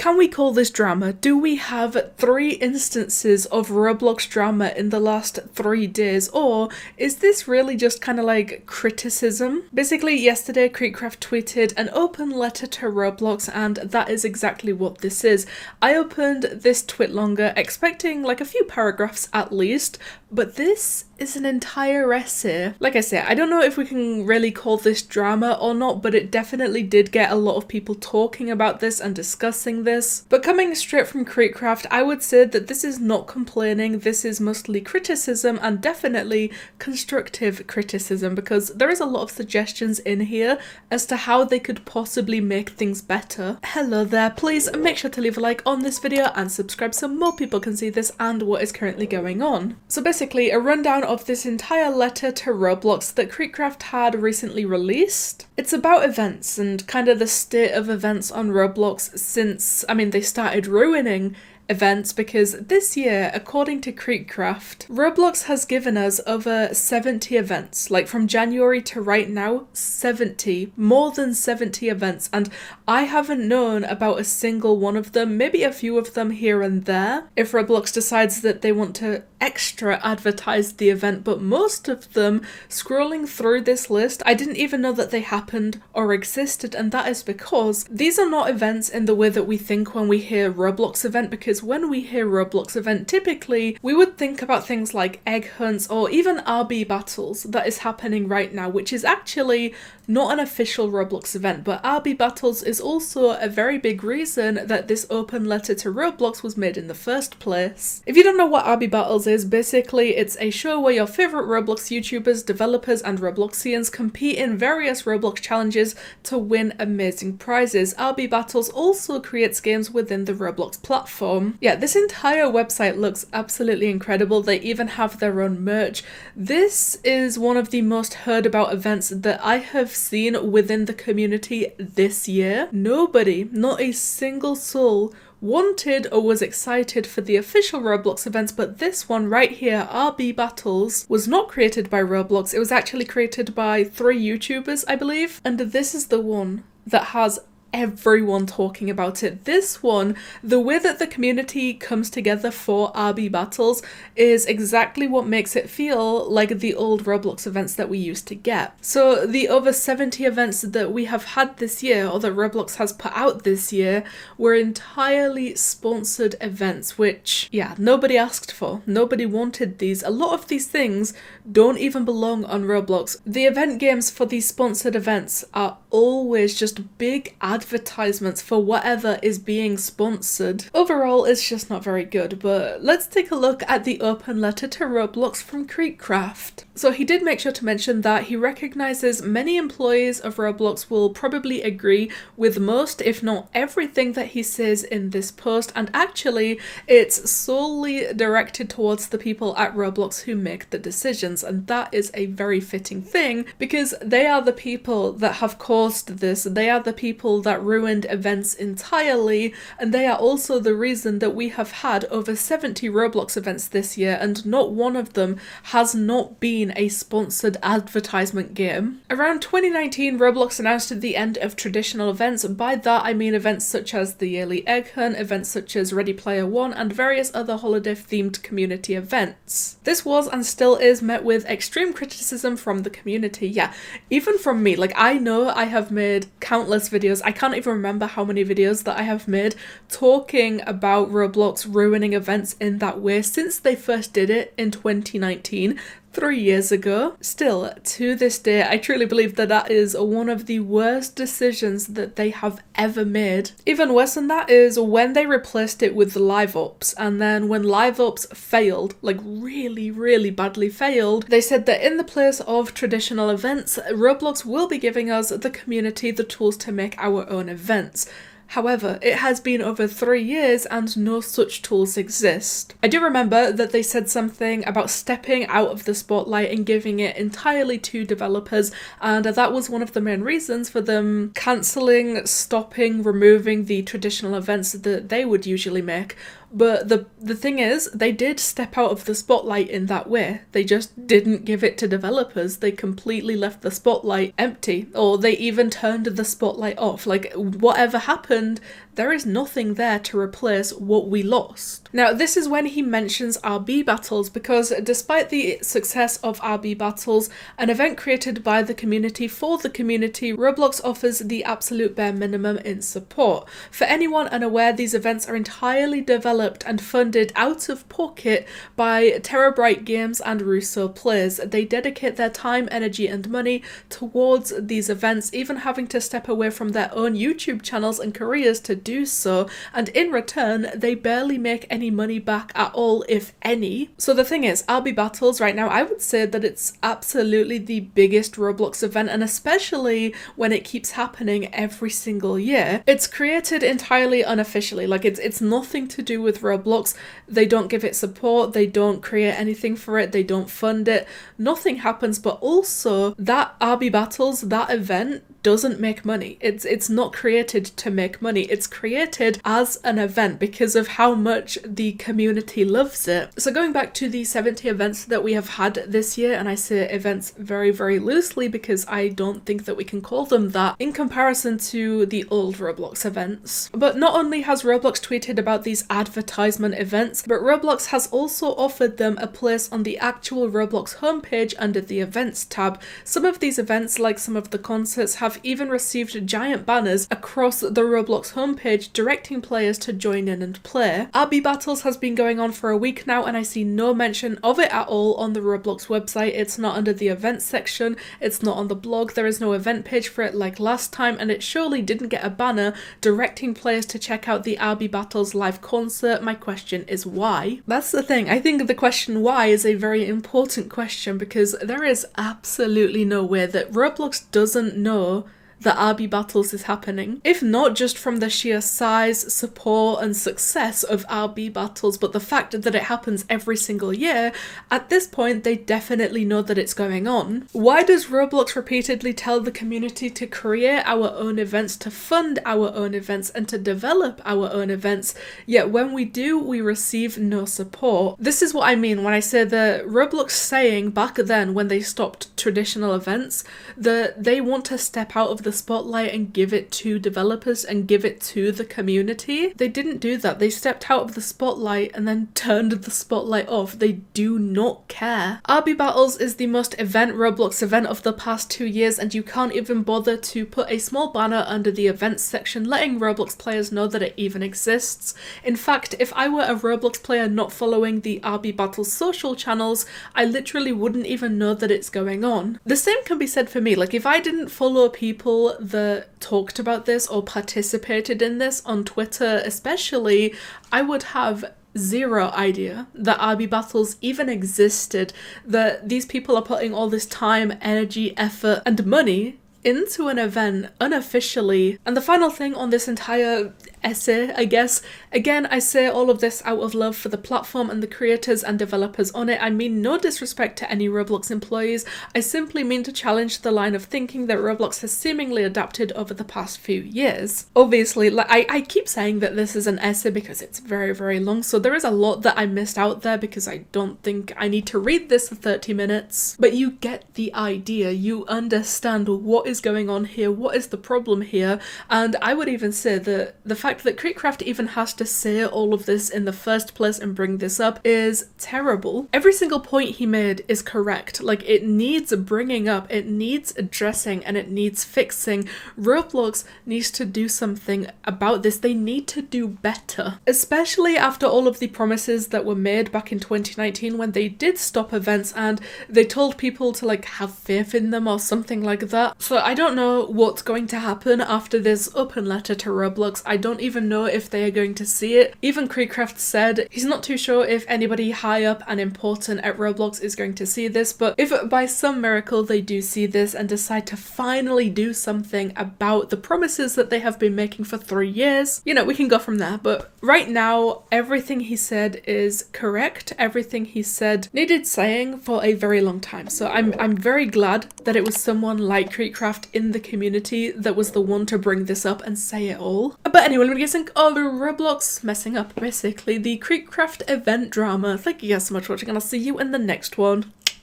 Can we call this drama? Do we have 3 instances of Roblox drama in the last 3 days, or is this really just kind of like criticism? Basically, yesterday KreekCraft tweeted an open letter to Roblox, and that is exactly what this is. I opened this tweet longer, expecting like a few paragraphs at least, but this is an entire essay. Like I say, I don't know if we can really call this drama or not, but it definitely did get a lot of people talking about this and discussing this. But coming straight from KreekCraft, I would say that this is not complaining, this is mostly criticism, and definitely constructive criticism, because there is a lot of suggestions in here as to how they could possibly make things better. Hello there, please make sure to leave a like on this video and subscribe so more people can see this and what is currently going on. So basically, a rundown of this entire letter to Roblox that KreekCraft had recently released. It's about events and kind of the state of events on Roblox since, they started ruining events, because this year, according to KreekCraft, Roblox has given us over 70 events. Like from January to right now, 70, more than 70 events, and I haven't known about a single one of them, maybe a few of them here and there, if Roblox decides that they want to extra advertise the event, but most of them, scrolling through this list, I didn't even know that they happened or existed, and that is because these are not events in the way that we think when we hear Roblox event, because when we hear Roblox event, typically we would think about things like egg hunts or even RB battles that is happening right now, which is actually not an official Roblox event, but RB battles is also a very big reason that this open letter to Roblox was made in the first place. If you don't know what RB battles is, basically it's a show where your favorite Roblox YouTubers, developers and Robloxians compete in various Roblox challenges to win amazing prizes. RB battles also creates games within the Roblox platform. Yeah, this entire website looks absolutely incredible. They even have their own merch. This is one of the most heard about events that I have seen within the community this year. Nobody, not a single soul, wanted or was excited for the official Roblox events, but this one right here, RB Battles, was not created by Roblox. It was actually created by 3 YouTubers, I believe, and this is the one that has everyone talking about it. This one, the way that the community comes together for RB battles is exactly what makes it feel like the old Roblox events that we used to get. So the over 70 events that we have had this year, or that Roblox has put out this year, were entirely sponsored events, which, yeah, nobody asked for. Nobody wanted these. A lot of these things don't even belong on Roblox. The event games for these sponsored events are always just big advertisements for whatever is being sponsored. Overall, it's just not very good, but let's take a look at the open letter to Roblox from KreekCraft. So he did make sure to mention that he recognizes many employees of Roblox will probably agree with most, if not everything that he says in this post, and actually it's solely directed towards the people at Roblox who make the decisions, and that is a very fitting thing because they are the people that have caused this, they are the people that ruined events entirely, and they are also the reason that we have had over 70 Roblox events this year and not one of them has not been a sponsored advertisement game. Around 2019, Roblox announced the end of traditional events. By that I mean events such as the yearly egg hunt, events such as Ready Player One, and various other holiday themed community events. This was and still is met with extreme criticism from the community. Yeah, even from me. Like, I know I have made countless videos, I can't even remember how many videos that I have made talking about Roblox ruining events in that way since they first did it in 2019. 3 years ago. Still, to this day, I truly believe that that is one of the worst decisions that they have ever made. Even worse than that is when they replaced it with live ops, and then when live ops failed, like really badly failed, they said that in the place of traditional events, Roblox will be giving us, the community, the tools to make our own events. However, it has been over 3 years and no such tools exist. I do remember that they said something about stepping out of the spotlight and giving it entirely to developers, and that was one of the main reasons for them cancelling, stopping, removing the traditional events that they would usually make. But the thing is, they did step out of the spotlight in that way. They just didn't give it to developers. They completely left the spotlight empty, or they even turned the spotlight off. Like, whatever happened, there is nothing there to replace what we lost. Now, this is when he mentions RB battles, because despite the success of RB battles, an event created by the community for the community, Roblox offers the absolute bare minimum in support. For anyone unaware, these events are entirely developed and funded out of pocket by Terabyte Games and Russo Plays. They dedicate their time, energy and money towards these events, even having to step away from their own YouTube channels and careers to do so, and in return they barely make any money back at all, if any. So the thing is, RB Battles right now, I would say that it's absolutely the biggest Roblox event, and especially when it keeps happening every single year. It's created entirely unofficially, like it's nothing to do with Roblox. They don't give it support, they don't create anything for it, they don't fund it, nothing happens. But also that RB Battles, that event, doesn't make money. It's not created to make money. It's created as an event because of how much the community loves it. So going back to the 70 events that we have had this year, and I say events very, very loosely because I don't think that we can call them that in comparison to the old Roblox events. But not only has Roblox tweeted about these advertisement events, but Roblox has also offered them a place on the actual Roblox homepage under the events tab. Some of these events, like some of the concerts, have even received giant banners across the Roblox homepage directing players to join in and play. RB Battles has been going on for a week now, and I see no mention of it at all on the Roblox website. It's not under the events section, it's not on the blog, there is no event page for it like last time, and it surely didn't get a banner directing players to check out the RB Battles live concert. My question is why? That's the thing, I think the question why is a very important question, because there is absolutely no way that Roblox doesn't know that RB Battles is happening. If not just from the sheer size, support and success of RB Battles, but the fact that it happens every single year, at this point they definitely know that it's going on. Why does Roblox repeatedly tell the community to create our own events, to fund our own events and to develop our own events, yet when we do, we receive no support? This is what I mean when I say that Roblox saying back then when they stopped traditional events that they want to step out of the spotlight and give it to developers and give it to the community. They didn't do that. They stepped out of the spotlight and then turned the spotlight off. They do not care. RB Battles is the most event Roblox event of the past 2 years, and you can't even bother to put a small banner under the events section letting Roblox players know that it even exists. In fact, if I were a Roblox player not following the RB Battles social channels, I literally wouldn't even know that it's going on. The same can be said for me. Like, if I didn't follow people that talked about this or participated in this on Twitter especially, I would have zero idea that RB Battles even existed, that these people are putting all this time, energy, effort and money into an event unofficially. And the final thing on this entire essay, I guess, again, I say all of this out of love for the platform and the creators and developers on it. I mean no disrespect to any Roblox employees, I simply mean to challenge the line of thinking that Roblox has seemingly adapted over the past few years. Obviously, like I keep saying that this is an essay because it's very, very long, so there is a lot that I missed out there because I don't think I need to read this for 30 minutes, but you get the idea, you understand what is going on here, what is the problem here, and I would even say that the fact that KreekCraft even has to say all of this in the first place and bring this up is terrible. Every single point he made is correct. Like, it needs bringing up, it needs addressing, and it needs fixing. Roblox needs to do something about this. They need to do better, especially after all of the promises that were made back in 2019 when they did stop events and they told people to like have faith in them or something like that. So I don't know what's going to happen after this open letter to Roblox. I don't even know if they are going to see it. Even KreekCraft said he's not too sure if anybody high up and important at Roblox is going to see this, but if by some miracle they do see this and decide to finally do something about the promises that they have been making for 3 years, you know, we can go from there. But right now, everything he said is correct. Everything he said needed saying for a very long time. So I'm very glad that it was someone like KreekCraft in the community that was the one to bring this up and say it all. But anyway, let me guess, all the Roblox messing up basically the KreekCraft event drama. Thank you guys so much for watching, and I'll see you in the next one.